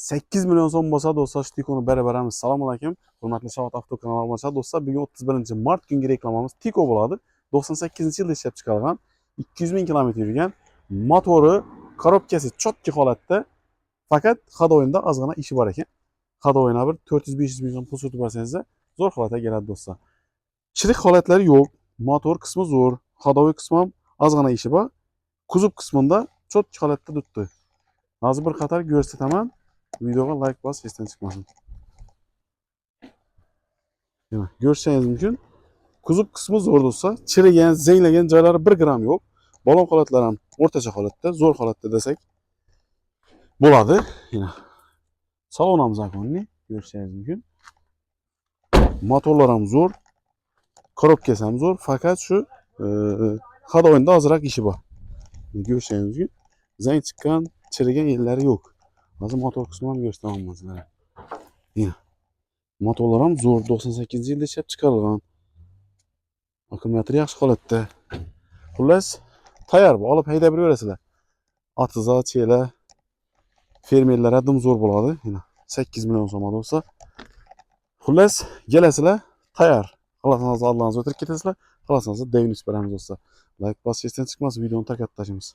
8 milyon so'm bo'lsa do'stlar, shu Tikoni beramiz. Assalomu alaykum. Hurmatli Shavot Avto kanali obunachilar do'stlar, bugun 31-mart kungi reklamamiz Tiko bo'ladi. 98-yilda ishlab chiqarilgan, 200 ming kilometr yurgan, motori, korobkasi chotki holatda, faqat hadoyinda ozgina ishi bor ekan. Hadoyina bir 400-500 ming so'm pul surtib bersangiz, zo'r holatga keladi do'stlar. Chirik holatlari yo'q, motor qismi zo'r, hadoyi qismi ham ozgina ishi bor. Kuzov qismida chotki holatda turibdi. Hozir bir qator ko'rsataman. Videoga like bosib esdan chiqmasin. Demak, ko'rishingiz mumkin. Kuzov qismi zo'r do'stlar. Chirigan, zanglagan joylari 1 gram yo'q. Balon holatlari ham o'rtacha holatda, zo'r holatda desak bo'ladi. Yana salon ham zakonli, ko'rishingiz mumkin. Motorlar ham zo'r, korobkasi ham zo'r, faqat shu hadoyinda ozroq ishi bor. Ko'rishingiz mumkin. Zang chiqqan, chirigan yerlari yo'q. Hozir motor qismini ham ko'rsataman sizlarga. Mana motorlar ham zo'r, 98-yilda ishlab chiqarilgan. Akkumulyator yaxshi holatda. Xullas, tayyor bu, olib haydab yuraverasizlar. Atiza, chela, fermerlar ham zo'r bo'ladi. Mana 8 million so'm bo'lsa. Xullas, kelasizlar, tayyor. Xalasingizni Allohingizga o'tirib ketasizlar. Xalasingizni devinish beramiz do'stlar. Like bosishdan chiqmas, videoni tarqatib tashlaymiz.